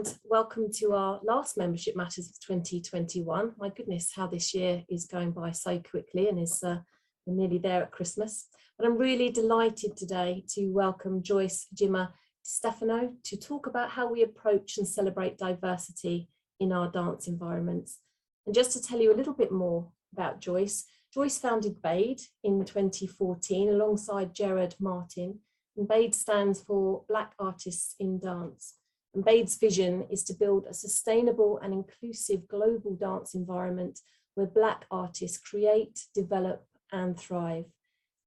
and welcome to our last Membership Matters of 2021. My goodness, how this year is going by so quickly, and we're nearly there at Christmas. But I'm really delighted today to welcome Joyce Gyimah-Distefano to talk about how we approach and celebrate diversity in our dance environments. And just to tell you a little bit more about Joyce, Joyce founded BADE in 2014 alongside Gerard Martin, and BADE stands for Black Artists in Dance. And BADE's vision is to build a sustainable and inclusive global dance environment where Black artists create, develop and thrive.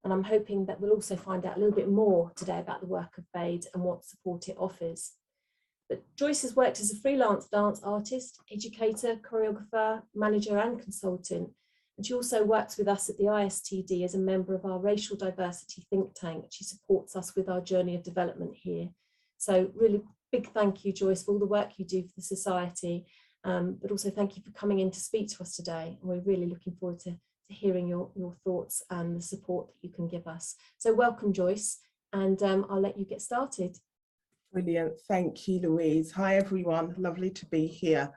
And I'm hoping that we'll also find out a little bit more today about the work of BADE and what support it offers. But Joyce has worked as a freelance dance artist, educator, choreographer, manager and consultant. And she also works with us at the ISTD as a member of our racial diversity think tank. She supports us with our journey of development here. So really big thank you, Joyce, for all the work you do for the society, but also thank you for coming in to speak to us today. And we're really looking forward to hearing your thoughts and the support that you can give us. So welcome, Joyce, and I'll let you get started. Brilliant. Thank you, Louise. Hi, everyone. Lovely to be here.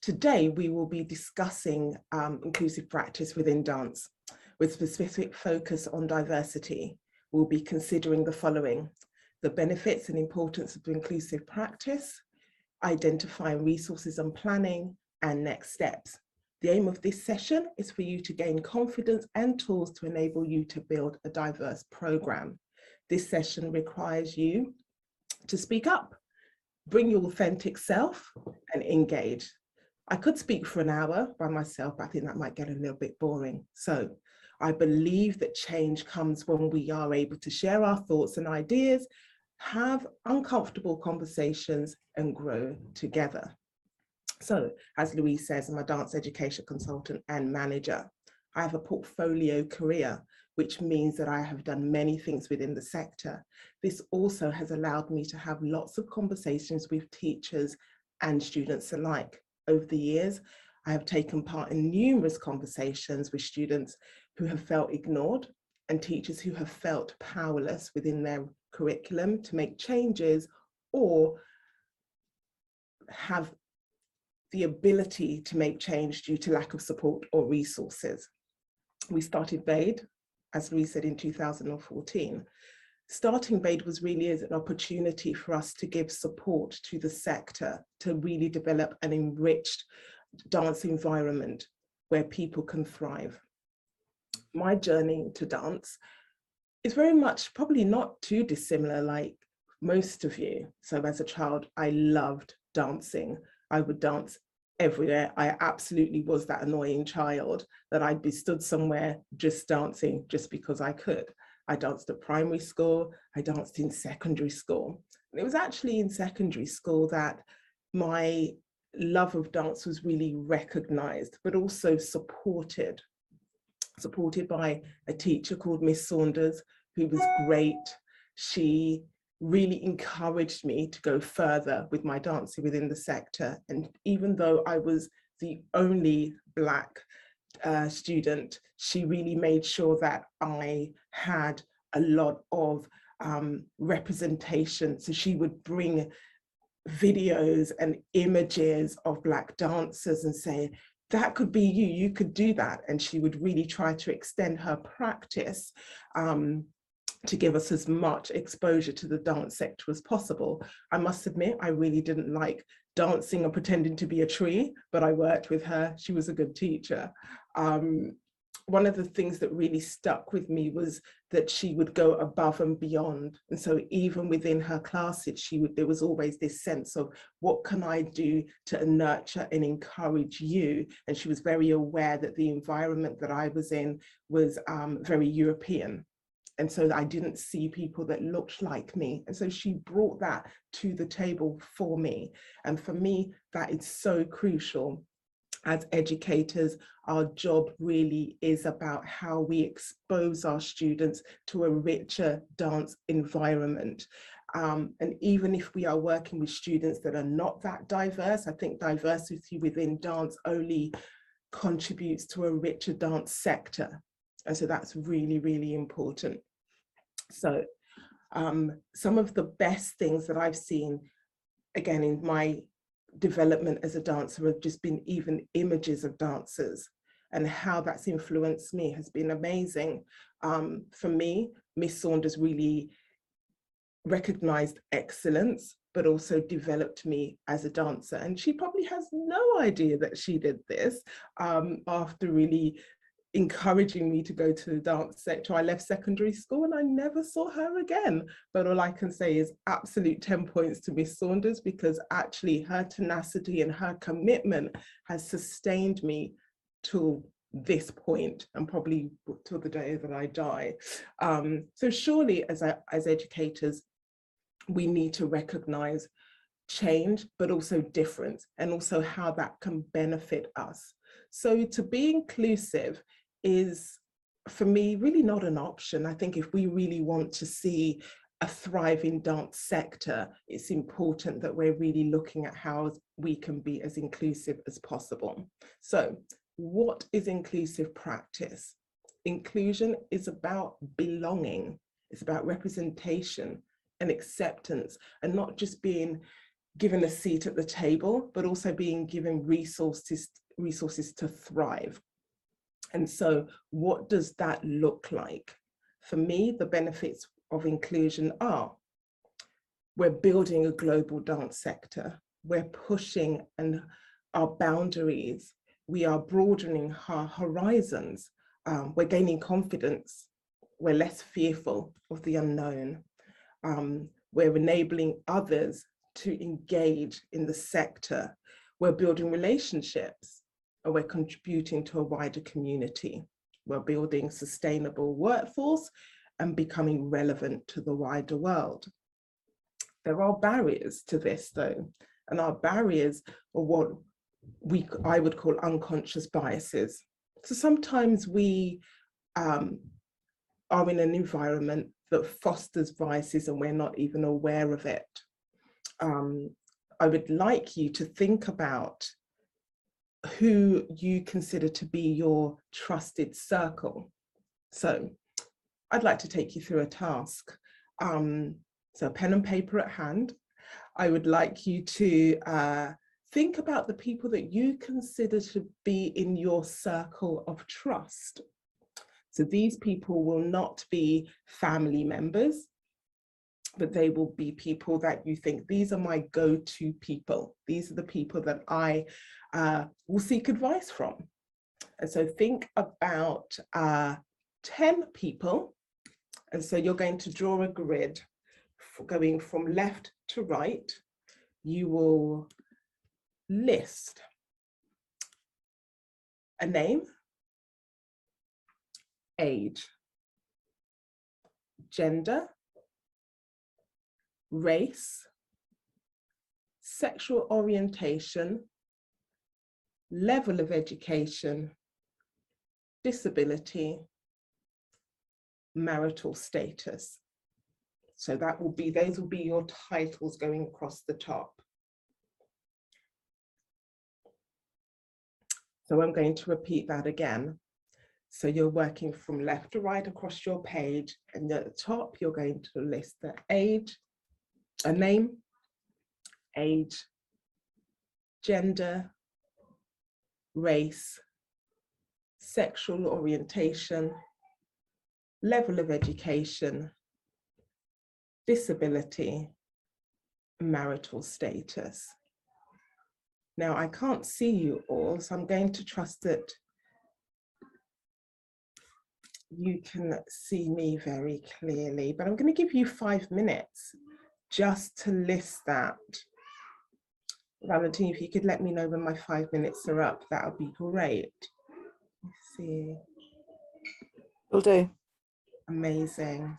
Today we will be discussing inclusive practice within dance with specific focus on diversity. We'll be considering the following: the benefits and importance of inclusive practice, identifying resources and planning, and next steps. The aim of this session is for you to gain confidence and tools to enable you to build a diverse program. This session requires you to speak up, bring your authentic self and engage. I could speak for an hour by myself, but I think that might get a little bit boring. So I believe that change comes when we are able to share our thoughts and ideas, have uncomfortable conversations and grow together. So as Louise says, I'm a dance education consultant and manager. I have a portfolio career, which means that I have done many things within the sector. This also has allowed me to have lots of conversations with teachers and students alike. Over the years, I have taken part in numerous conversations with students who have felt ignored and teachers who have felt powerless within their curriculum to make changes or have the ability to make change due to lack of support or resources. We started BADE, as Louise said, in 2014. Starting BADE was really as an opportunity for us to give support to the sector to really develop an enriched dance environment where people can thrive. My journey to dance is very much probably not too dissimilar like most of you. So as a child, I loved dancing. I would dance everywhere. I absolutely was that annoying child that I'd be stood somewhere just dancing just because I could. I danced at primary school, I danced in secondary school. And it was actually in secondary school that my love of dance was really recognized, but also supported by a teacher called Miss Saunders, who was great. She really encouraged me to go further with my dancing within the sector. And even though I was the only Black student, she really made sure that I had a lot of representation. So she would bring videos and images of Black dancers and say, that could be you, you could do that. And she would really try to extend her practice to give us as much exposure to the dance sector as possible. I must admit, I really didn't like dancing and pretending to be a tree, but I worked with her. She was a good teacher. One of the things that really stuck with me was that she would go above and beyond. And so even within her classes, there was always this sense of what can I do to nurture and encourage you? And she was very aware that the environment that I was in was very European. And so I didn't see people that looked like me. And so she brought that to the table for me. And for me, that is so crucial. As educators, our job really is about how we expose our students to a richer dance environment. And even if we are working with students that are not that diverse, I think diversity within dance only contributes to a richer dance sector. And so that's really, really important. So Some of the best things that I've seen, again, in my development as a dancer have just been even images of dancers, and how that's influenced me has been amazing. For me, Miss Saunders really recognized excellence, but also developed me as a dancer. And she probably has no idea that she did this after really encouraging me to go to the dance sector. I left secondary school and I never saw her again. But all I can say is absolute 10 points to Miss Saunders, because actually her tenacity and her commitment has sustained me to this point, and probably till the day that I die. So surely as educators, we need to recognize change, but also difference, and also how that can benefit us. So to be inclusive is, for me, really not an option. I think if we really want to see a thriving dance sector, it's important that we're really looking at how we can be as inclusive as possible. So what is inclusive practice? Inclusion is about belonging. It's about representation and acceptance, and not just being given a seat at the table, but also being given resources to thrive. And so what does that look like? For me, the benefits of inclusion are, we're building a global dance sector. We're pushing our boundaries. We are broadening our horizons. We're gaining confidence. We're less fearful of the unknown. We're enabling others to engage in the sector. We're building relationships, and we're contributing to a wider community. We're building sustainable workforce and becoming relevant to the wider world. There are barriers to this though, and our barriers are what I would call unconscious biases. So sometimes we are in an environment that fosters biases and we're not even aware of it. I would like you to think about who you consider to be your trusted circle. So I'd like to take you through a task. So pen and paper at hand. I would like you to think about the people that you consider to be in your circle of trust. So these people will not be family members, but they will be people that you think, these are my go-to people. These are the people that I will seek advice from. And so think about 10 people. And so you're going to draw a grid going from left to right. You will list a name, age, gender, race, sexual orientation, level of education, disability, marital status. So those will be your titles going across the top. So I'm going to repeat that again. So you're working from left to right across your page, and at the top, you're going to list the age, a name, age, gender, race, sexual orientation, level of education, disability, marital status. Now, I can't see you all, so I'm going to trust that you can see me very clearly, but I'm going to give you 5 minutes just to list that. Valentine, if you could let me know when my 5 minutes are up, that would be great. Let's see. Will do. Amazing.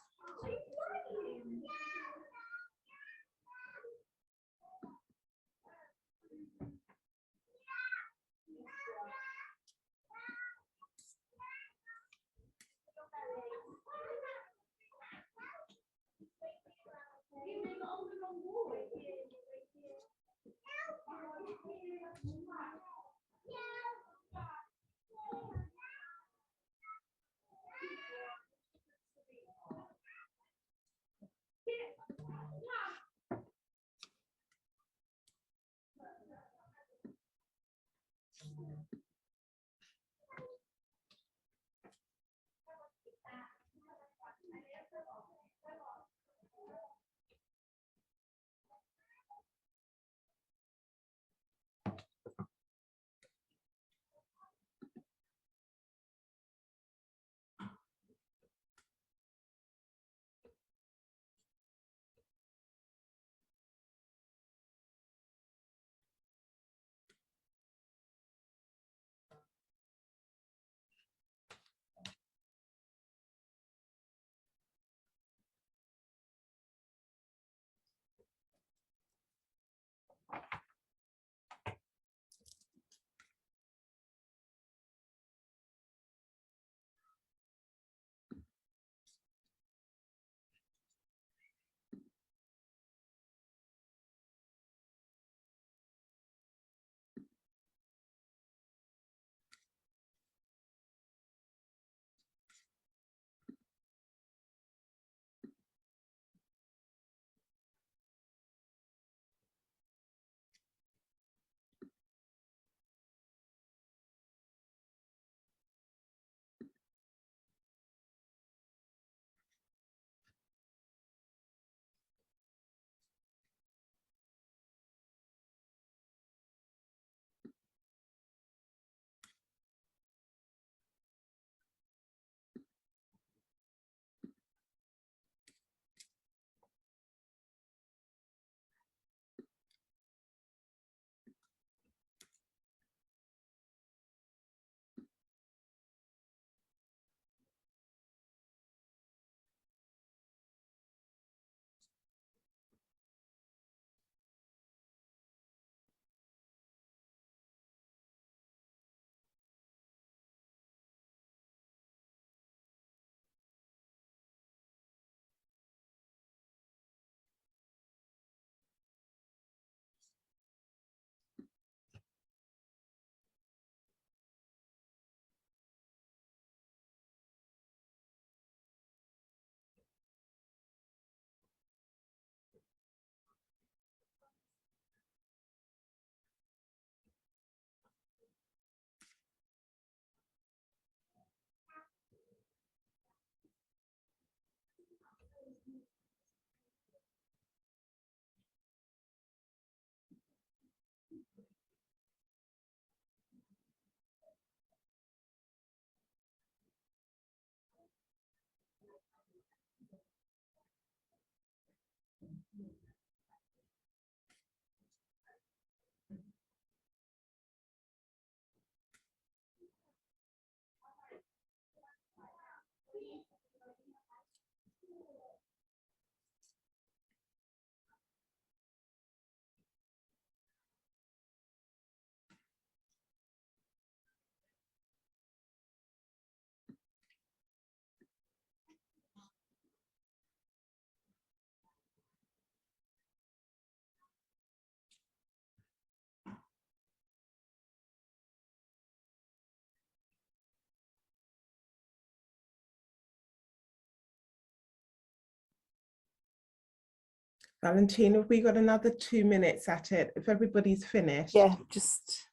Valentina, have we got another 2 minutes at it? If everybody's finished. Yeah, just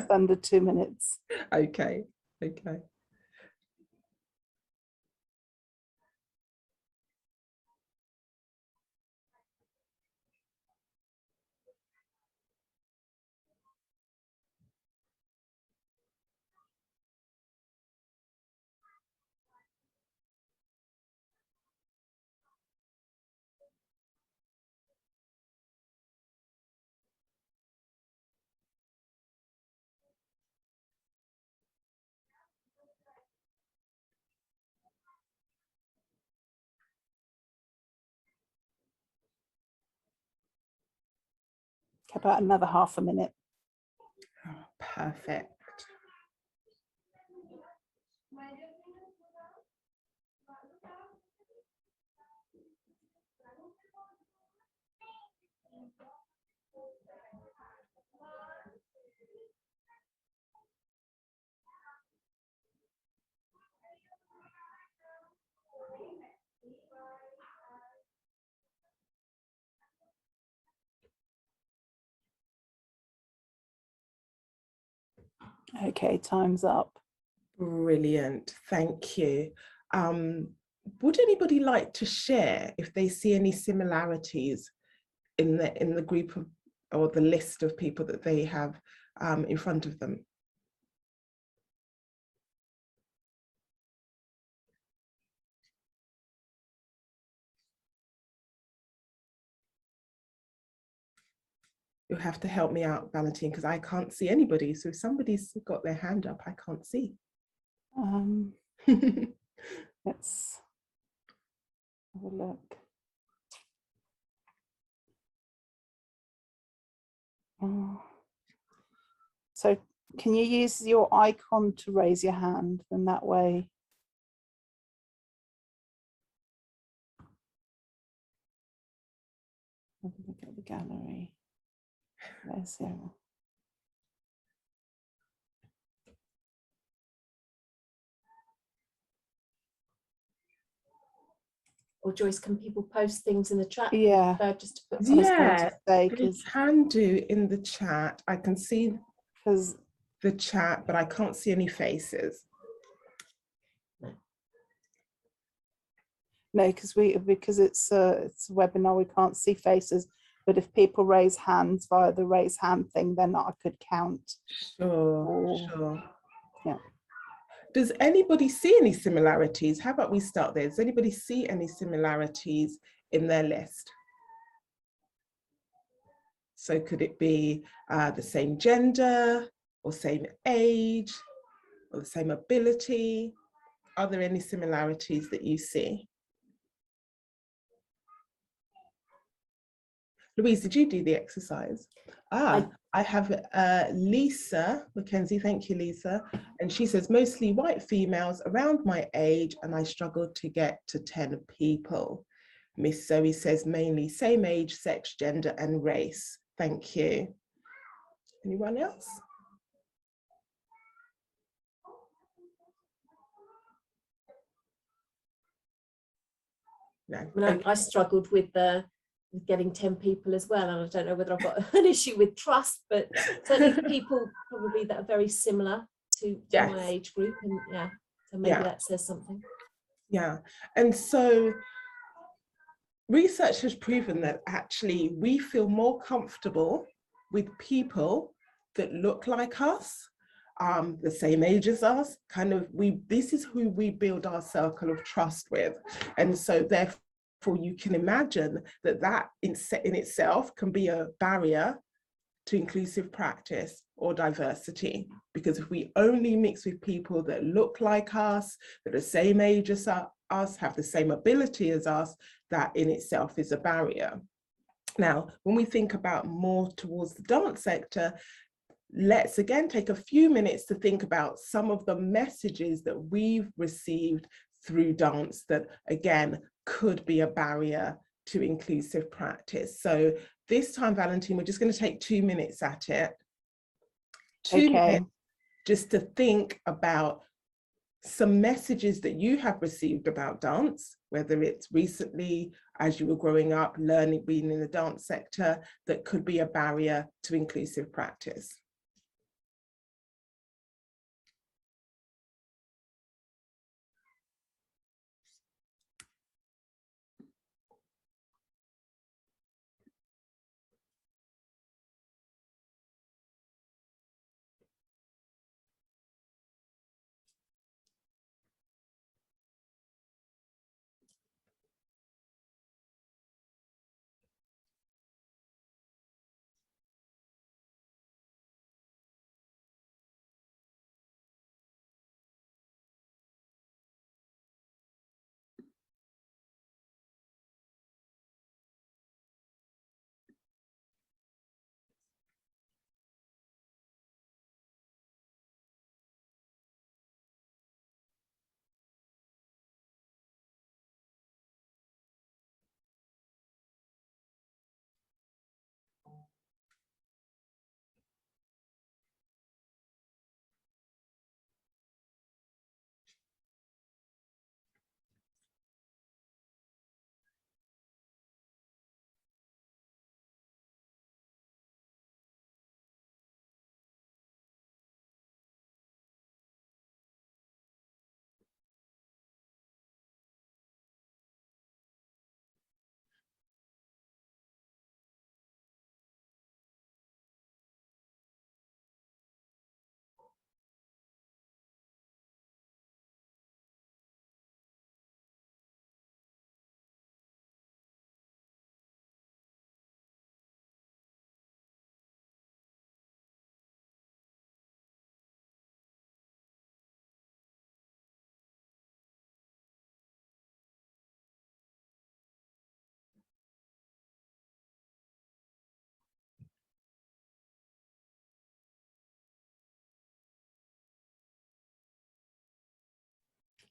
under 2 minutes. Okay, okay. About another half a minute. Oh, perfect. Okay, time's up. Brilliant, thank you. Would anybody like to share if they see any similarities in the group of, or the list of people that they have in front of them? You'll have to help me out, Valentine, because I can't see anybody. So if somebody's got their hand up, I can't see. Let's have a look. Oh. So can you use your icon to raise your hand? And that way. Have a look at the gallery. There's him. Or Joyce, can people post things in the chat? Yeah. Just to put Yeah, Say, you can do in the chat. I can see because the chat, but I can't see any faces. no, because it's a webinar, we can't see faces. But if people raise hands via the raise hand thing, then I could count. Sure, sure. Yeah. Does anybody see any similarities? How about we start there? Does anybody see any similarities in their list? So could it be the same gender or same age or the same ability? Are there any similarities that you see? Louise, did you do the exercise? I have Lisa Mackenzie, thank you, Lisa. And she says, mostly white females around my age, and I struggled to get to 10 people. Miss Zoe says, mainly same age, sex, gender, and race. Thank you. Anyone else? No. Okay. I struggled with getting 10 people as well, and I don't know whether I've got an issue with trust, but certainly people probably that are very similar to Yes. my age group, and yeah, so maybe that says something. Yeah, and so research has proven that actually we feel more comfortable with people that look like us, the same age as us, this is who we build our circle of trust with. And so therefore you can imagine that in itself can be a barrier to inclusive practice or diversity, because if we only mix with people that look like us, that are the same age as us, have the same ability as us, that in itself is a barrier. Now, when we think about more towards the dance sector, let's again take a few minutes to think about some of the messages that we've received through dance that again could be a barrier to inclusive practice. So this time, Valentine, we're just going to take 2 minutes at it. 2 minutes just to think about some messages that you have received about dance, whether it's recently as you were growing up, learning, being in the dance sector, that could be a barrier to inclusive practice.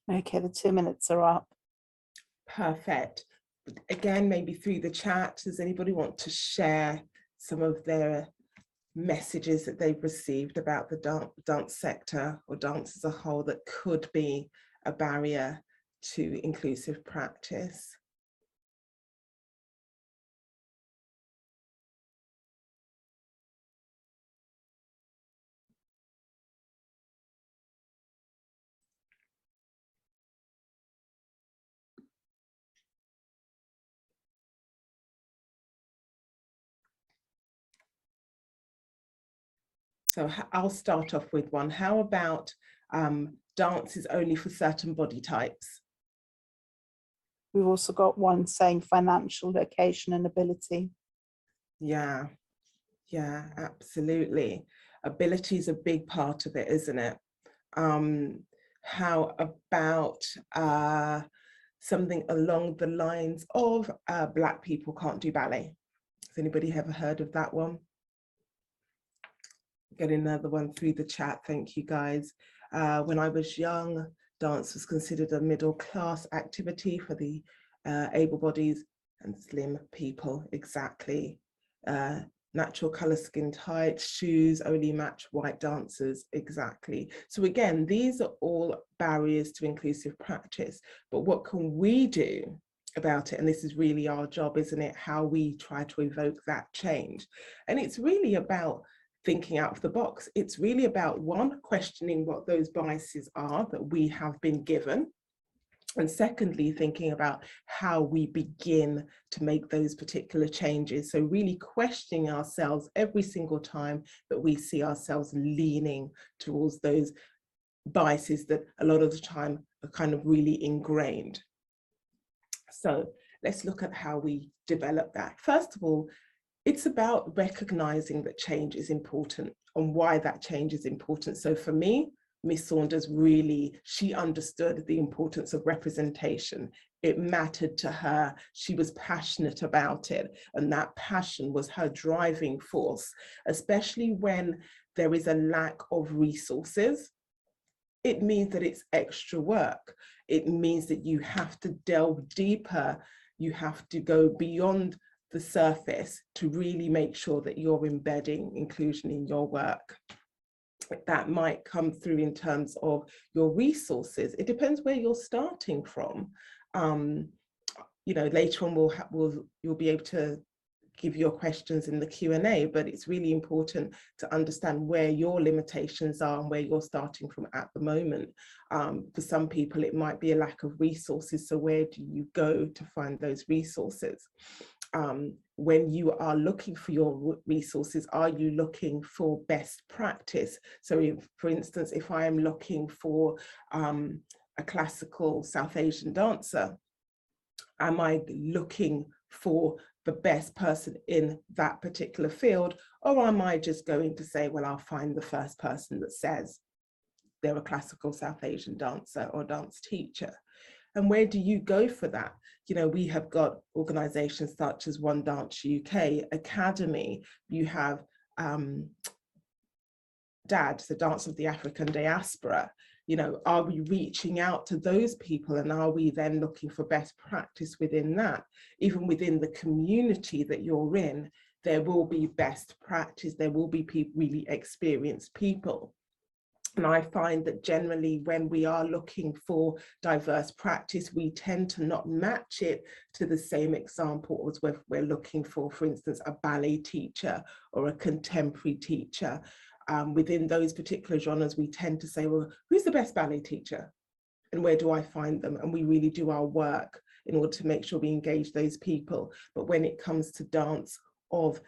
Okay, the 2 minutes are up. Perfect. Again, maybe through the chat, does anybody want to share some of their messages that they've received about the dance sector or dance as a whole that could be a barrier to inclusive practice? So I'll start off with one. How about dance is only for certain body types? We've also got one saying financial, location and ability. Yeah, absolutely. Ability is a big part of it, isn't it? How about something along the lines of Black people can't do ballet? Has anybody ever heard of that one? Get another one through the chat. Thank you, guys. When I was young, dance was considered a middle class activity for the able-bodied and slim people. Exactly. Natural color skin tights, shoes only match white dancers. Exactly. So again, these are all barriers to inclusive practice. But what can we do about it? And this is really our job, isn't it? How we try to evoke that change. And it's really about thinking out of the box. It's really about, one, questioning what those biases are that we have been given. And secondly, thinking about how we begin to make those particular changes. So really questioning ourselves every single time that we see ourselves leaning towards those biases that a lot of the time are kind of really ingrained. So let's look at how we develop that. First of all, it's about recognizing that change is important and why that change is important. So for me, Miss Saunders really, she understood the importance of representation. It mattered to her. She was passionate about it. And that passion was her driving force, especially when there is a lack of resources. It means that it's extra work. It means that you have to delve deeper. You have to go beyond the surface to really make sure that you're embedding inclusion in your work. That might come through in terms of your resources. It depends where you're starting from. You know, later on you'll be able to give your questions in the Q&A, but it's really important to understand where your limitations are and where you're starting from at the moment. For some people, it might be a lack of resources. So where do you go to find those resources? When you are looking for your resources, are you looking for best practice? So if, for instance, if I am looking for a classical South Asian dancer, am I looking for the best person in that particular field? Or am I just going to say, well, I'll find the first person that says they're a classical South Asian dancer or dance teacher? And where do you go for that? You know, we have got organizations such as One Dance UK Academy. You have DAD, the Dance of the African Diaspora. You know, are we reaching out to those people, and are we then looking for best practice within that? Even within the community that you're in, there will be best practice, there will be really experienced people. And I find that generally when we are looking for diverse practice, we tend to not match it to the same example as we're looking for instance, a ballet teacher or a contemporary teacher. Within those particular genres, we tend to say, well, who's the best ballet teacher? And where do I find them? And we really do our work in order to make sure we engage those people. But when it comes to dance of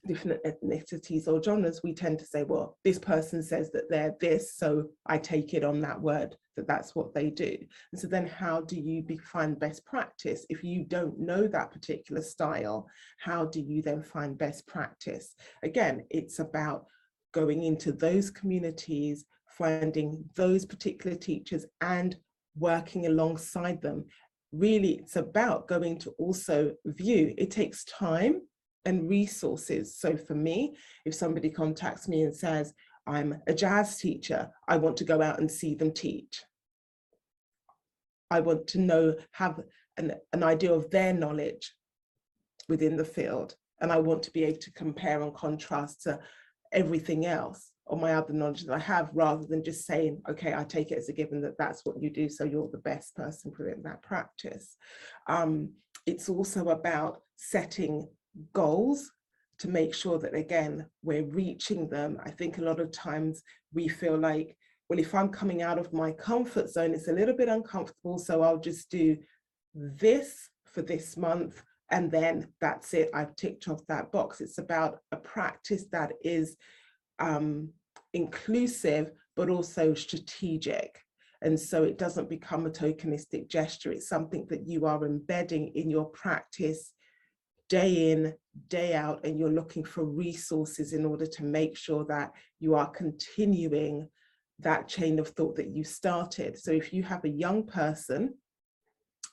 different ethnicities or genres, we tend to say, well, this person says that they're this, so I take it on that word that that's what they do. And so then how do you find best practice? If you don't know that particular style, how do you then find best practice? Again, it's about going into those communities, finding those particular teachers and working alongside them. Really, it's about going to also view. It takes time and resources. So for me, if somebody contacts me and says, I'm a jazz teacher, I want to go out and see them teach. I want to know, have an idea of their knowledge within the field. And I want to be able to compare and contrast to everything else or my other knowledge that I have, rather than just saying, okay, I take it as a given that that's what you do, so you're the best person within that practice. It's also about setting goals to make sure that, again, we're reaching them. I think a lot of times we feel like, well, if I'm coming out of my comfort zone, it's a little bit uncomfortable, so I'll just do this for this month, and then that's it, I've ticked off that box. It's about a practice that is inclusive, but also strategic. And so it doesn't become a tokenistic gesture. It's something that you are embedding in your practice day in, day out, and you're looking for resources in order to make sure that you are continuing that chain of thought that you started. So if you have a young person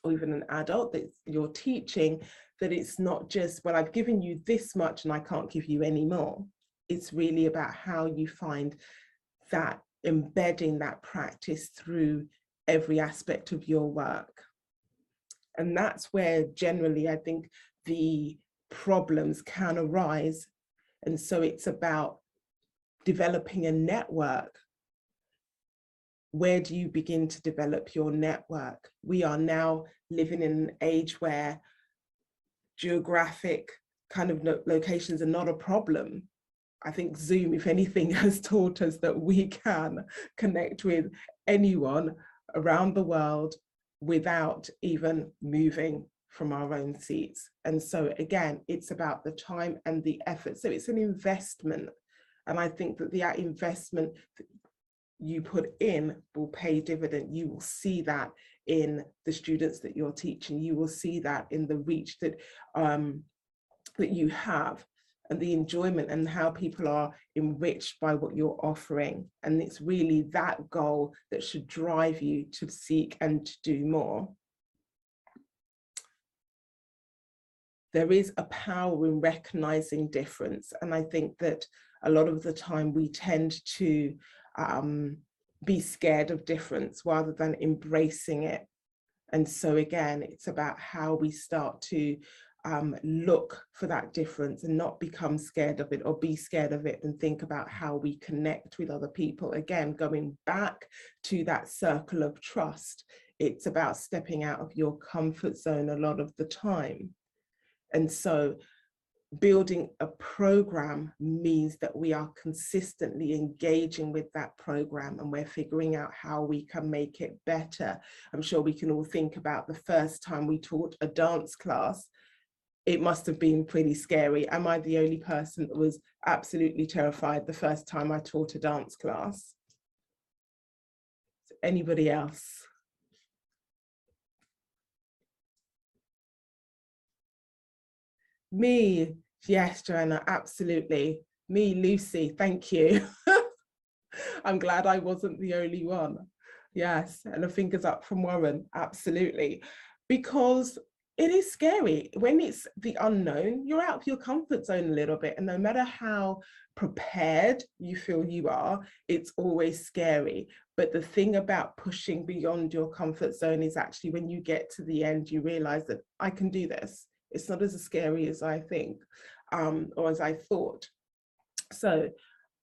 or even an adult that you're teaching, that it's not just, well, I've given you this much and I can't give you any more. It's really about how you find that embedding that practice through every aspect of your work. And that's where generally I think the problems can arise. And so it's about developing a network. Where do you begin to develop your network? We are now living in an age where geographic kind of locations are not a problem. I think Zoom, if anything, has taught us that we can connect with anyone around the world without even moving from our own seats. And so again, it's about the time and the effort. So it's an investment. And I think that that investment you put in will pay dividend. You will see that in the students that you're teaching. You will see that in the reach that that you have, and the enjoyment, and how people are enriched by what you're offering. And it's really that goal that should drive you to seek and to do more. There is a power in recognizing difference. And I think that a lot of the time we tend to be scared of difference rather than embracing it. And so again, it's about how we start to look for that difference and not become scared of it or be scared of it, and think about how we connect with other people. Again, going back to that circle of trust, it's about stepping out of your comfort zone a lot of the time. And so building a program means that we are consistently engaging with that program, and we're figuring out how we can make it better. I'm sure we can all think about the first time we taught a dance class. It must have been pretty scary. Am I the only person that was absolutely terrified the first time I taught a dance class? Anybody else? Me, yes, Joanna, absolutely. Me, Lucy, thank you. I'm glad I wasn't the only one. Yes, and a fingers up from Warren, absolutely. Because it is scary. When it's the unknown, you're out of your comfort zone a little bit, and no matter how prepared you feel you are, it's always scary. But the thing about pushing beyond your comfort zone is actually when you get to the end, you realize that I can do this. It's not as scary as I think, or as I thought. So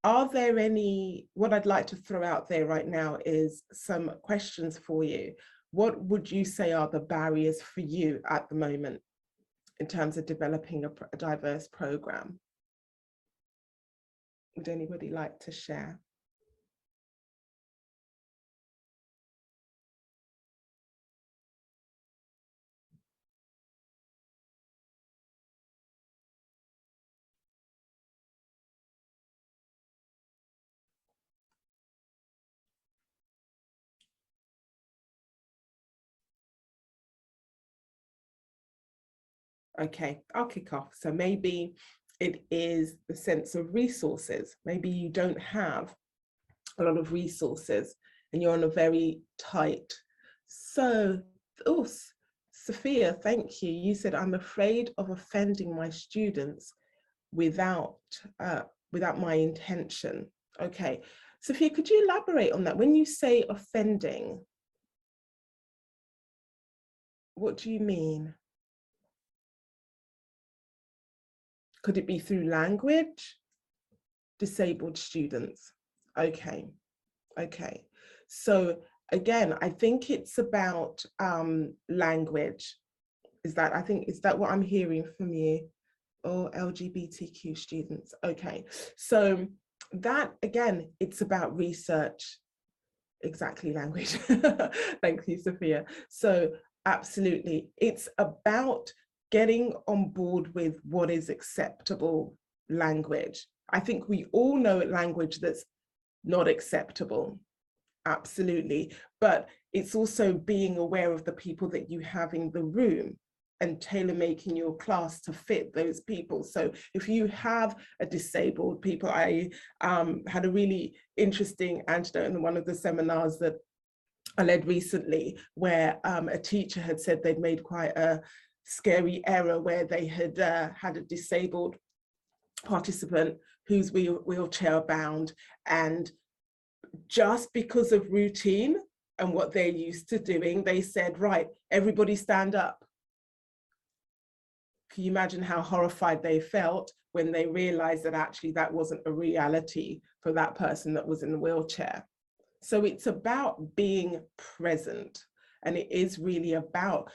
are there any, what I'd like to throw out there right now is some questions for you. What would you say are the barriers for you at the moment in terms of developing a diverse program? Would anybody like to share? Okay, I'll kick off. So maybe it is the sense of resources. Maybe you don't have a lot of resources and you're on a very tight. So, oh, Sophia, thank you. You said, I'm afraid of offending my students without my intention. Okay, Sophia, could you elaborate on that? When you say offending, What do you mean? Could it be through language? Disabled students. Okay. Okay. So again, I think it's about language. Is that what I'm hearing from you? Or LGBTQ students. Okay. So that, again, it's about research. Exactly, language. Thank you, Sophia. So absolutely, it's about getting on board with what is acceptable language. I think we all know language that's not acceptable, absolutely, but it's also being aware of the people that you have in the room and tailor-making your class to fit those people. So if you have a disabled people, I had a really interesting anecdote in one of the seminars that I led recently, where a teacher had said they'd made quite a scary error where they had had a disabled participant who's wheelchair bound, and just because of routine and what they're used to doing, they said, right, everybody stand up. Can you imagine how horrified they felt when they realized that actually that wasn't a reality for that person that was in the wheelchair? So it's about being present, and it is really about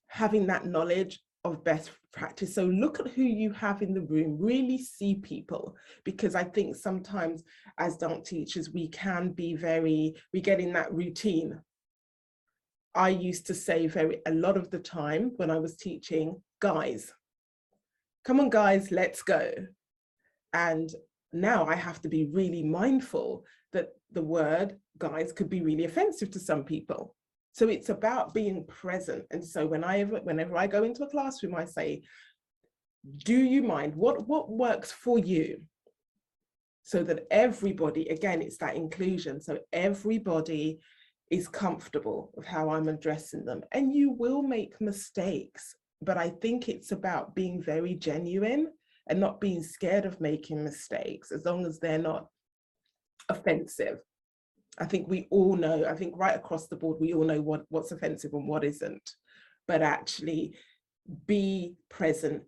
having that knowledge of best practice. So look at who you have in the room, really see people, because I think sometimes as dance teachers, we get in that routine. I used to say a lot of the time when I was teaching, guys, come on guys, let's go. And now I have to be really mindful that the word guys could be really offensive to some people. So it's about being present. And so whenever I go into a classroom, I say, do you mind? What works for you? So that everybody, again, it's that inclusion. So everybody is comfortable with how I'm addressing them. And you will make mistakes, but I think it's about being very genuine and not being scared of making mistakes, as long as they're not offensive. I think we all know, I think right across the board, we all know what's offensive and what isn't, but actually be present,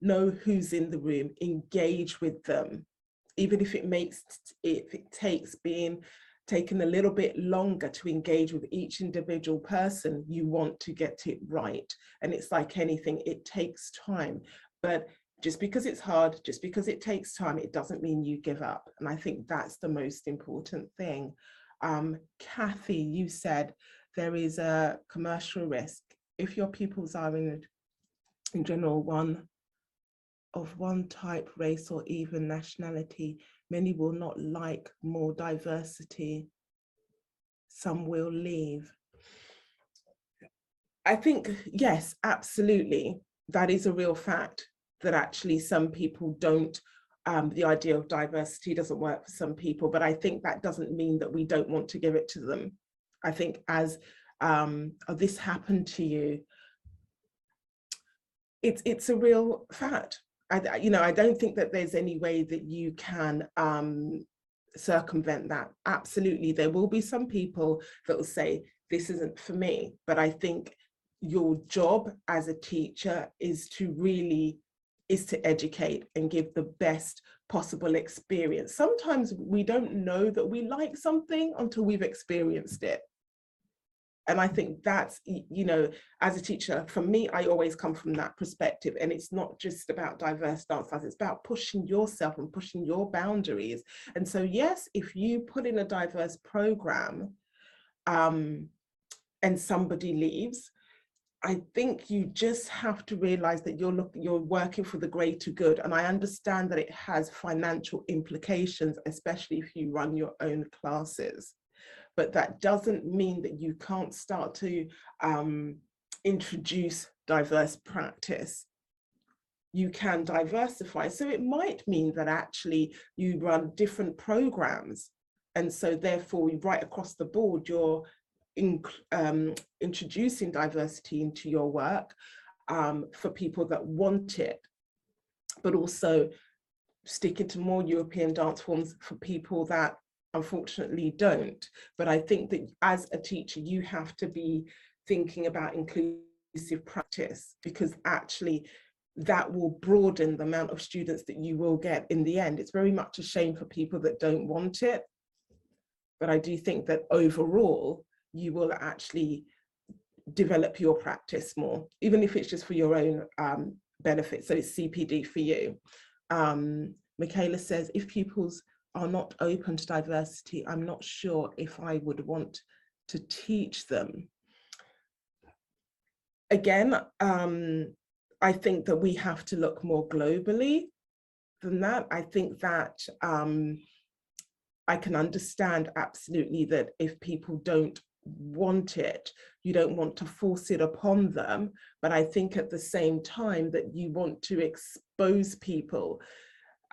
know who's in the room, engage with them, even if it takes being taken a little bit longer to engage with each individual person. You want to get it right. And it's like anything, it takes time, but just because it's hard, just because it takes time, it doesn't mean you give up. And I think that's the most important thing. Kathy, you said there is a commercial risk. If your pupils are in general one type, race, or even nationality, many will not like more diversity. Some will leave. I think, yes, absolutely. That is a real fact, that actually some people don't, the idea of diversity doesn't work for some people, but I think that doesn't mean that we don't want to give it to them. I think as this happened to you, it's a real fact. I don't think that there's any way that you can circumvent that. Absolutely, there will be some people that will say, this isn't for me, but I think your job as a teacher is to educate and give the best possible experience. Sometimes we don't know that we like something until we've experienced it. And I think that's, as a teacher, for me, I always come from that perspective. And it's not just about diverse dance classes, it's about pushing yourself and pushing your boundaries. And so, yes, if you put in a diverse program and somebody leaves, I think you just have to realize that you're working for the greater good. And I understand that it has financial implications, especially if you run your own classes. But that doesn't mean that you can't start to introduce diverse practice. You can diversify. So it might mean that actually you run different programs. And so therefore, right across the board, you're introducing diversity into your work for people that want it, but also sticking to more European dance forms for people that unfortunately don't. But I think that as a teacher, you have to be thinking about inclusive practice, because actually that will broaden the amount of students that you will get in the end. It's very much a shame for people that don't want it, but I do think that overall you will actually develop your practice more, even if it's just for your own benefit. So it's CPD for you. Michaela says, if pupils are not open to diversity, I'm not sure if I would want to teach them. Again, I think that we have to look more globally than that. I think that I can understand absolutely that if people don't want it, you don't want to force it upon them, but I think at the same time that you want to expose people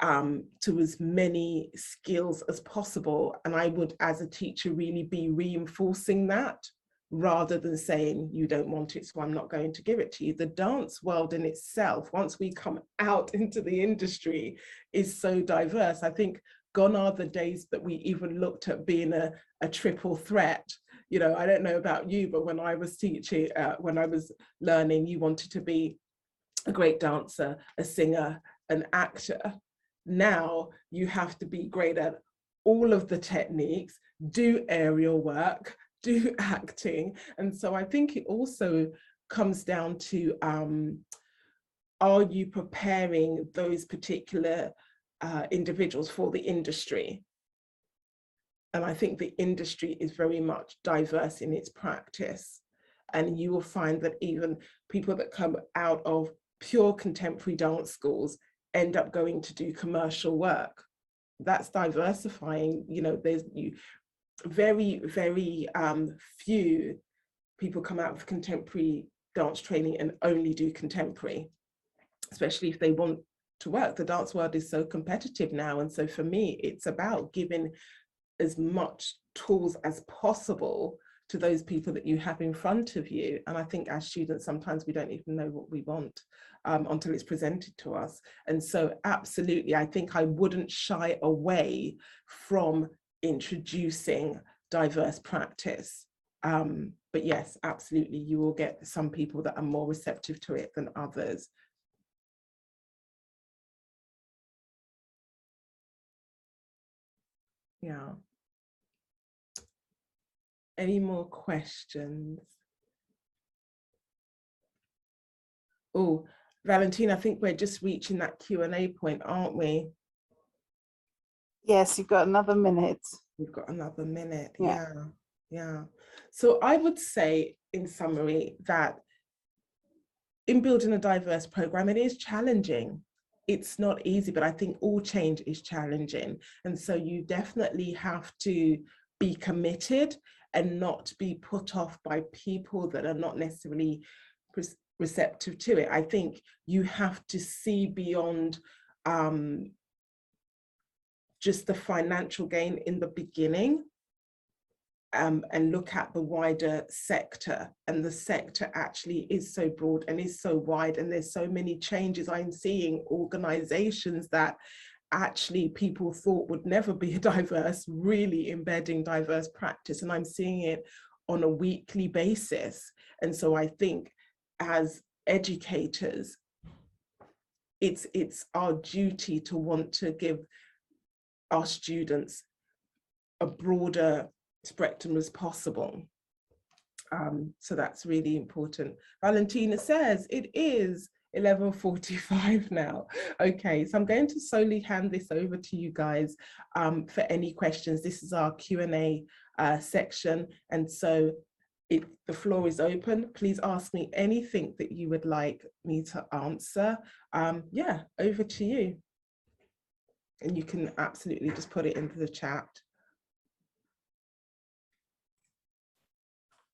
to as many skills as possible. And I would, as a teacher, really be reinforcing that rather than saying, you don't want it, so I'm not going to give it to you. The dance world in itself, once we come out into the industry, is so diverse. I think gone are the days that we even looked at being a triple threat. You know, I don't know about you, but when I was teaching, when I was learning, you wanted to be a great dancer, a singer, an actor. Now you have to be great at all of the techniques, do aerial work, do acting. And so I think it also comes down to, are you preparing those particular individuals for the industry? And I think the industry is very much diverse in its practice. And you will find that even people that come out of pure contemporary dance schools end up going to do commercial work. That's diversifying. You know, there's very, very few people come out of contemporary dance training and only do contemporary, especially if they want to work. The dance world is so competitive now. And so for me, it's about giving as much tools as possible to those people that you have in front of you. And I think as students, sometimes we don't even know what we want until it's presented to us. And so absolutely, I think I wouldn't shy away from introducing diverse practice. But yes, absolutely, you will get some people that are more receptive to it than others. Yeah. Any more questions? Oh, Valentina, I think we're just reaching that Q&A point, aren't we? Yes, you've got another minute. We've got another minute. Yeah. Yeah. So I would say, in summary, that in building a diverse program, it is challenging. It's not easy, but I think all change is challenging. And so you definitely have to be committed and not be put off by people that are not necessarily receptive to it. I think you have to see beyond just the financial gain in the beginning, and look at the wider sector. And the sector actually is so broad and is so wide, and there's so many changes. I'm seeing organizations that actually people thought would never be diverse, really embedding diverse practice. And I'm seeing it on a weekly basis. And so I think as educators, it's our duty to want to give our students a broader spectrum as possible. So that's really important. Valentina says it is 11:45 now. Okay, so I'm going to slowly hand this over to you guys for any questions. This is our Q&A section, and so the floor is open. Please ask me anything that you would like me to answer. Yeah, over to you. And you can absolutely just put it into the chat.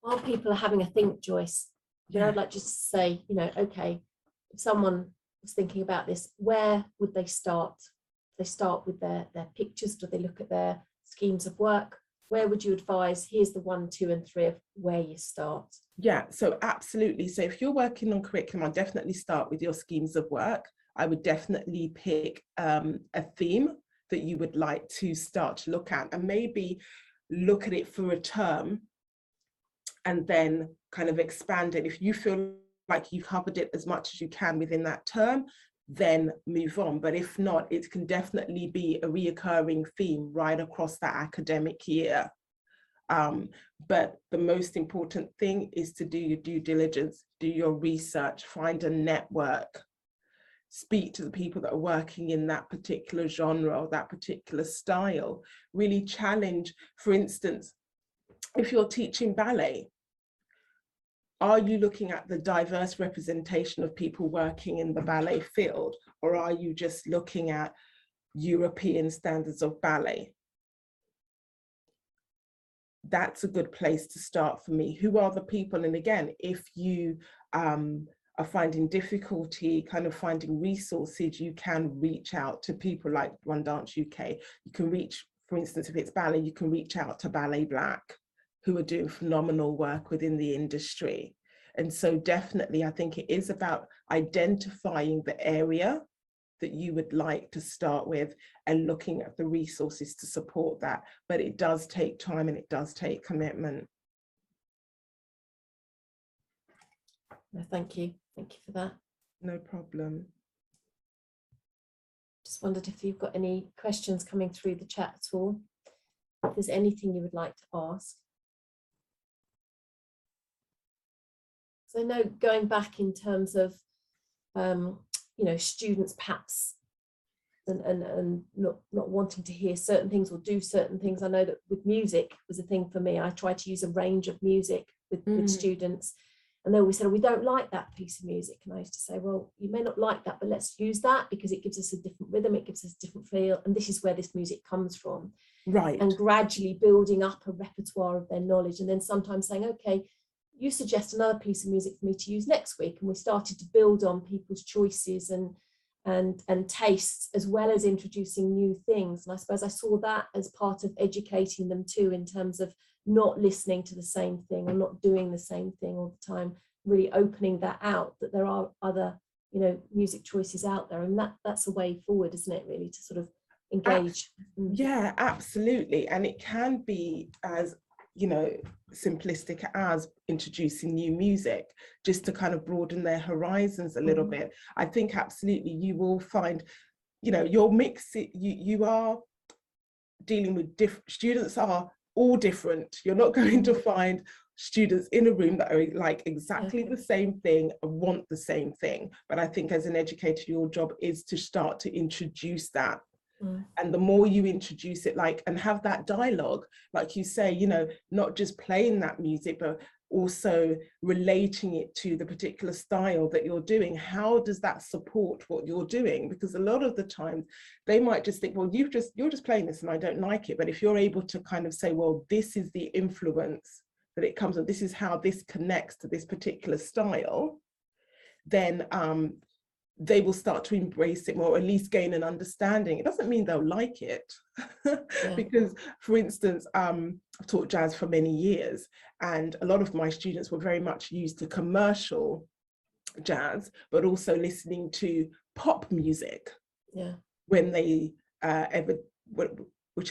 While people are having a think, Joyce, Yeah. I'd like just to say, okay, if someone was thinking about this, where would they start? They start with their pictures. Do they look at their schemes of work? Where would you advise? Here's the 1, 2, and 3 of where you start. Yeah, so absolutely. So if you're working on curriculum, I'll definitely start with your schemes of work. I would definitely pick a theme that you would like to start to look at, and maybe look at it for a term and then kind of expand it. If you feel like you covered it as much as you can within that term, then move on. But if not, it can definitely be a reoccurring theme right across that academic year. But the most important thing is to do your due diligence, do your research, find a network, speak to the people that are working in that particular genre or that particular style, really challenge. For instance, if you're teaching ballet, are you looking at the diverse representation of people working in the ballet field, or are you just looking at European standards of ballet? That's a good place to start for me. Who are the people? And again, if you are finding difficulty kind of finding resources, you can reach out to people like One Dance UK. You can reach, for instance, if it's ballet, you can reach out to Ballet Black, who are doing phenomenal work within the industry. And so definitely, I think it is about identifying the area that you would like to start with and looking at the resources to support that. But it does take time and it does take commitment. No, thank you. Thank you for that. No problem. Just wondered if you've got any questions coming through the chat at all. If there's anything you would like to ask. So I know going back in terms of, you know, students perhaps and not wanting to hear certain things or do certain things. I know that with music was a thing for me. I tried to use a range of music with students, and they always said, oh, we don't like that piece of music. And I used to say, well, you may not like that, but let's use that because it gives us a different rhythm, it gives us a different feel, and this is where this music comes from. Right. And gradually building up a repertoire of their knowledge, and then sometimes saying, okay, you suggest another piece of music for me to use next week. And we started to build on people's choices and tastes, as well as introducing new things. And I suppose I saw that as part of educating them too, in terms of not listening to the same thing or not doing the same thing all the time, really opening that out, that there are other, you know, music choices out there. And that's a way forward, isn't it, really, to sort of engage? Yeah, absolutely. And it can be as, you know, simplistic as introducing new music, just to kind of broaden their horizons a little bit. I think absolutely you will find, you know, your mix, you are dealing with different students, are all different. You're not going to find students in a room that are like exactly the same thing and want the same thing. But I think as an educator, your job is to start to introduce that. And the more you introduce it, like, and have that dialogue, like you say, you know, not just playing that music, but also relating it to the particular style that you're doing. How does that support what you're doing? Because a lot of the time they might just think, well, you're just playing this and I don't like it. But if you're able to kind of say, well, this is the influence that it comes with, this is how this connects to this particular style, then they will start to embrace it more, or at least gain an understanding. It doesn't mean they'll like it. Because, for instance, I've taught jazz for many years, and a lot of my students were very much used to commercial jazz, but also listening to pop music. When they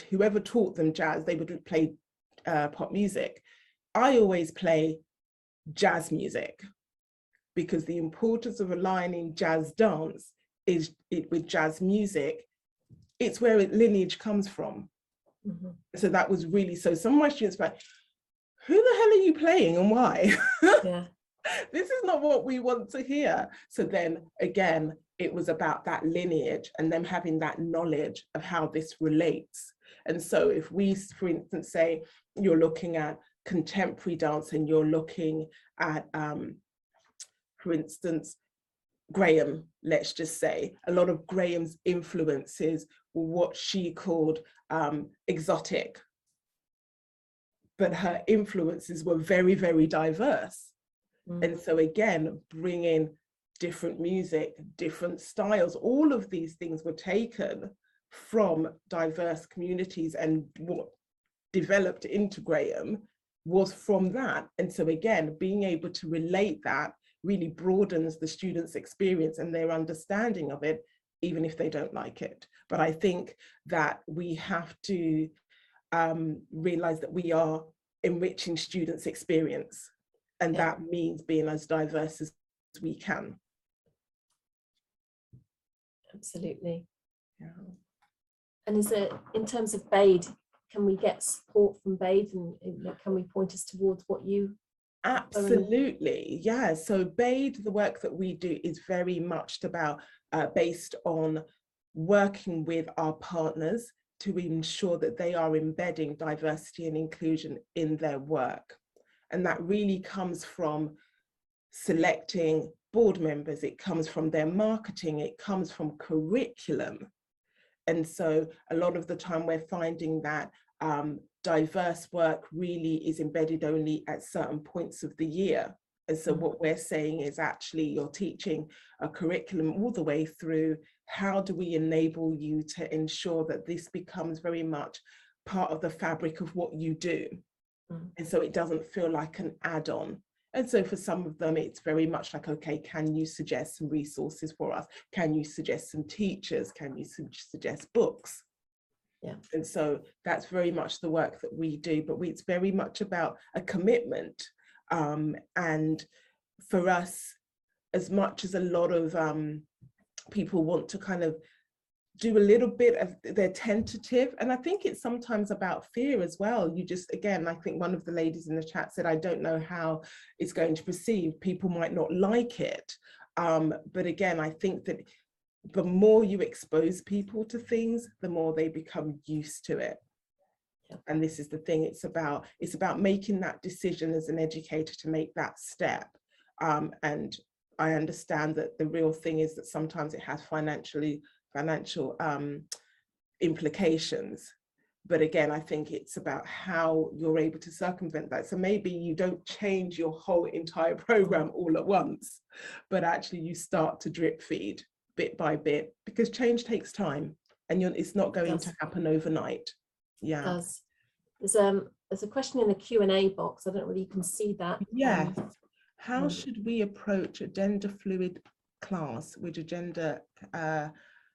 whoever taught them jazz, they would play pop music. I always play jazz music, because the importance of aligning jazz dance with jazz music, it's where lineage comes from. So that was really, so some of my students were like, who the hell are you playing and why? This is not what we want to hear. So then again, it was about that lineage and them having that knowledge of how this relates. And so if we, for instance, say you're looking at contemporary dance and you're looking at, for instance, Graham, let's just say, a lot of Graham's influences were what she called exotic. But her influences were very, very diverse. And so again, bringing different music, different styles, all of these things were taken from diverse communities, and what developed into Graham was from that. And so again, being able to relate that really broadens the students' experience and their understanding of it, even if they don't like it. But I think that we have to realize that we are enriching students' experience. And that means being as diverse as we can. Absolutely. Yeah. And is it, in terms of BAID, can we get support from BAID, and can we point us towards what you? Absolutely, yeah. So BAID, the work that we do is very much about based on working with our partners to ensure that they are embedding diversity and inclusion in their work. And that really comes from selecting board members, it comes from their marketing, it comes from curriculum. And so a lot of the time we're finding that diverse work really is embedded only at certain points of the year. And so what we're saying is actually you're teaching a curriculum all the way through. How do we enable you to ensure that this becomes very much part of the fabric of what you do? And so it doesn't feel like an add-on. And so for some of them, it's very much like, okay, can you suggest some resources for us? Can you suggest some teachers? Can you suggest books? Yeah. And so that's very much the work that we do, but it's very much about a commitment. And for us, as much as a lot of people want to kind of do a little bit of, they're tentative, and I think it's sometimes about fear as well. You just, again, I think one of the ladies in the chat said, I don't know how it's going to proceed. People might not like it. But again, I think that the more you expose people to things, the more they become used to it. And this is the thing, it's about making that decision as an educator to make that step. And I understand that the real thing is that sometimes it has financial implications. But again, I think it's about how you're able to circumvent that. So maybe you don't change your whole entire program all at once, but actually you start to drip feed bit by bit, because change takes time and it's not going to happen overnight. Yeah. It does. There's a question in the Q&A box. I don't know whether you can see that. Yes. How should we approach a gender fluid class with a gender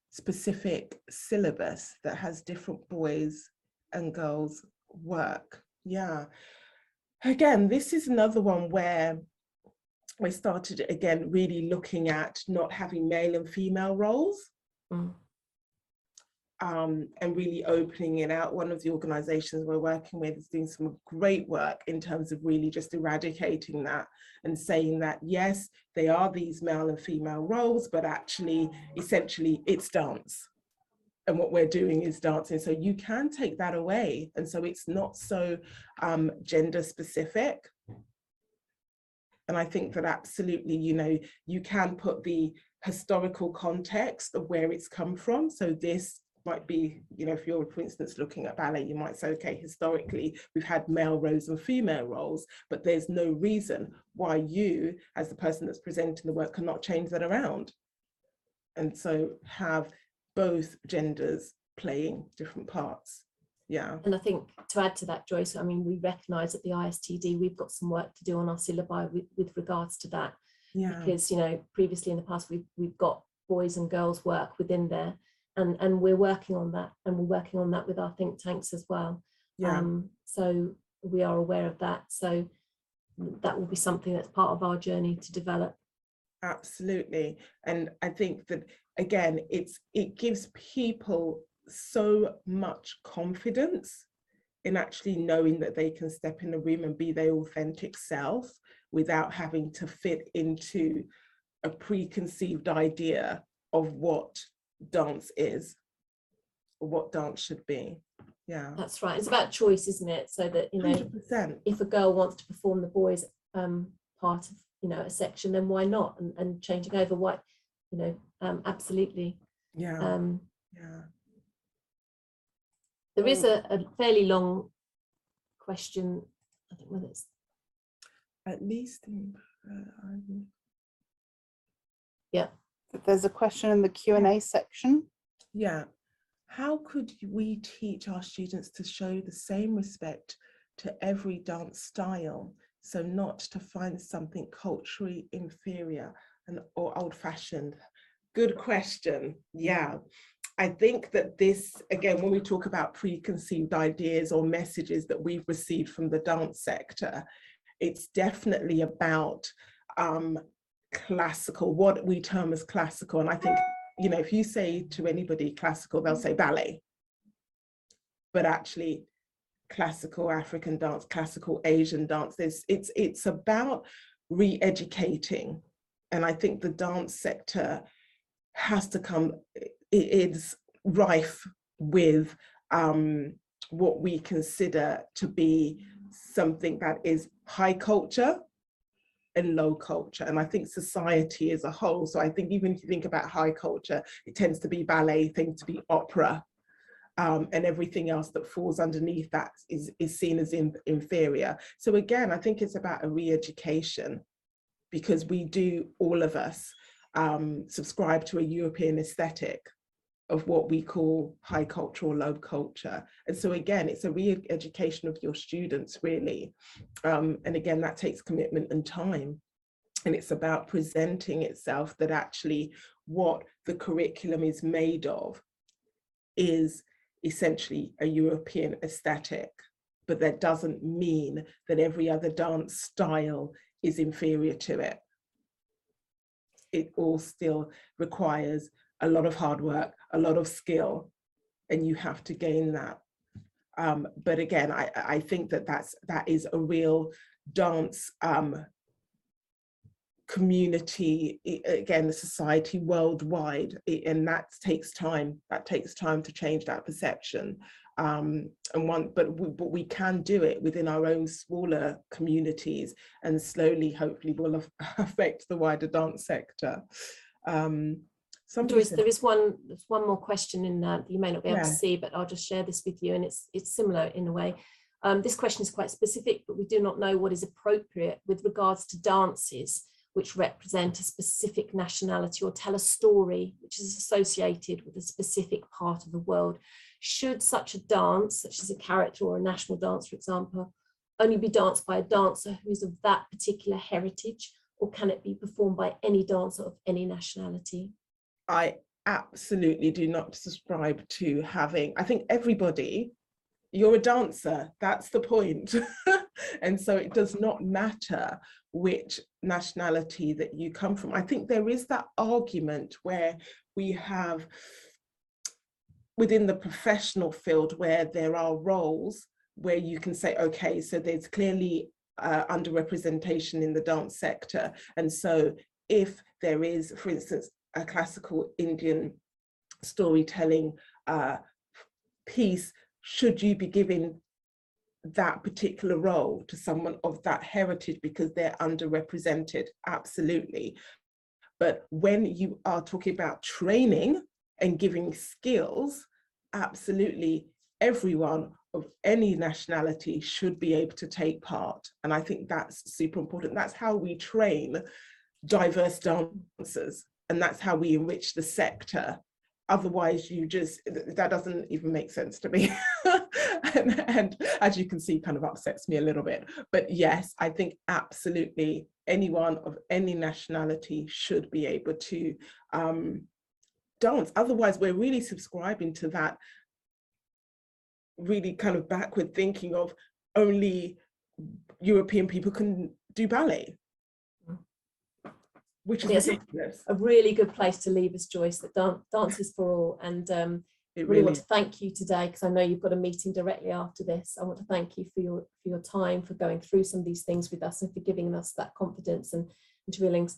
specific syllabus that has different boys and girls work? Yeah. Again, this is another one where we started again really looking at not having male and female roles. And really opening it out. One of the organizations we're working with is doing some great work in terms of really just eradicating that and saying that, yes, they are these male and female roles, but actually, essentially, it's dance. And what we're doing is dancing. So you can take that away. And so it's not so gender specific. And I think that absolutely, you can put the historical context of where it's come from. So this might be, if you're, for instance, looking at ballet, you might say, okay, historically, we've had male roles and female roles, but there's no reason why you, as the person that's presenting the work, cannot change that around. And so have both genders playing different parts. Yeah. And I think to add to that, Joyce, I mean, we recognise at the ISTD, we've got some work to do on our syllabi with regards to that. Yeah. Because, previously in the past, we've got boys and girls work within there. And we're working on that, and we're working on that with our think tanks as well. Yeah. So we are aware of that. So that will be something that's part of our journey to develop. Absolutely. And I think that, again, it gives people so much confidence in actually knowing that they can step in the room and be their authentic self without having to fit into a preconceived idea of what dance is or what dance should be. Yeah, that's right. It's about choice, isn't it? So that 100%. If a girl wants to perform the boys part of a section, then why not? And changing over, why, absolutely. Yeah. There is a fairly long question. I think whether it's at least yeah. There's a question in the Q&A section. Yeah. How could we teach our students to show the same respect to every dance style, so not to find something culturally inferior or old-fashioned? Good question. Yeah. I think that this, again, when we talk about preconceived ideas or messages that we've received from the dance sector, it's definitely about classical, what we term as classical. And I think, you know, if you say to anybody classical, they'll say ballet. But actually, classical African dance, classical Asian dance, it's about re-educating. And I think the dance sector has to come, it's rife with what we consider to be something that is high culture and low culture. And I think society as a whole, so I think even if you think about high culture, it tends to be ballet, tends to be opera, and everything else that falls underneath that is seen as inferior. So again, I think it's about a re-education, because we do, all of us, subscribe to a European aesthetic of what we call high culture or low culture. And so again, it's a re-education of your students, really. And again, that takes commitment and time. And it's about presenting itself that actually what the curriculum is made of is essentially a European aesthetic, but that doesn't mean that every other dance style is inferior to it. It all still requires a lot of hard work, a lot of skill, and you have to gain that. But again, I think that that is a real dance community, again, the society worldwide, and that takes time. That takes time to change that perception. But we can do it within our own smaller communities, and slowly, hopefully, will affect the wider dance sector. Joyce, there is one more question in that you may not be able to see, but I'll just share this with you, and it's similar in a way. This question is quite specific, but we do not know what is appropriate with regards to dances which represent a specific nationality or tell a story which is associated with a specific part of the world. Should such a dance, such as a character or a national dance, for example, only be danced by a dancer who is of that particular heritage, or can it be performed by any dancer of any nationality? I absolutely do not subscribe to having, I think everybody, you're a dancer, that's the point. And so it does not matter which nationality that you come from. I think there is that argument where we have within the professional field where there are roles where you can say, okay, so there's clearly underrepresentation in the dance sector. And so if there is, for instance, a classical Indian storytelling piece, should you be giving that particular role to someone of that heritage because they're underrepresented? Absolutely. But when you are talking about training and giving skills, absolutely everyone of any nationality should be able to take part. And I think that's super important. That's how we train diverse dancers, and that's how we enrich the sector. Otherwise, that doesn't even make sense to me. and as you can see, kind of upsets me a little bit. But yes, I think absolutely anyone of any nationality should be able to dance. Otherwise, we're really subscribing to that really kind of backward thinking of only European people can do ballet, which is ridiculous. A really good place to leave us, Joyce, that dance is for all. And really want to thank you today, because I know you've got a meeting directly after this. I want to thank you for your time, for going through some of these things with us, and for giving us that confidence and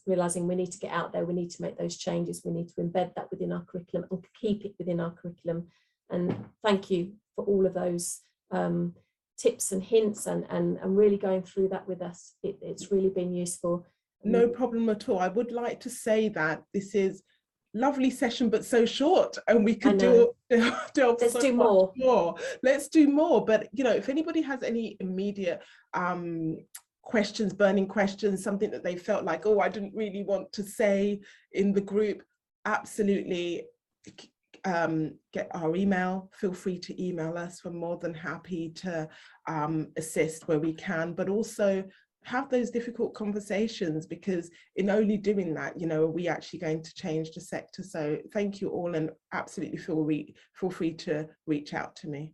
realizing we need to get out there, we need to make those changes, we need to embed that within our curriculum and keep it within our curriculum. And thank you for all of those tips and hints and really going through that with us. It's really been useful. No problem at all. I would like to say that this is lovely session, but so short, and we could do Let's do more. Let's do more. But you know, if anybody has any immediate questions, burning questions, something that they felt like, oh, I didn't really want to say in the group, absolutely get our email. Feel free to email us. We're more than happy to assist where we can, but also have those difficult conversations, because in only doing that, you know, are we actually going to change the sector? So thank you all, and absolutely feel free to reach out to me.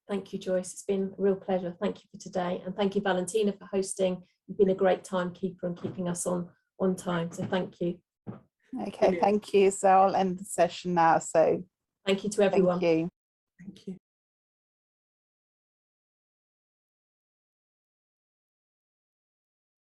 Thank you, Joyce. It's been a real pleasure. Thank you for today. And thank you, Valentina, for hosting. You've been a great timekeeper and keeping us on time. So thank you. Okay, thank you. So I'll end the session now. So thank you to everyone. Thank you. Thank you.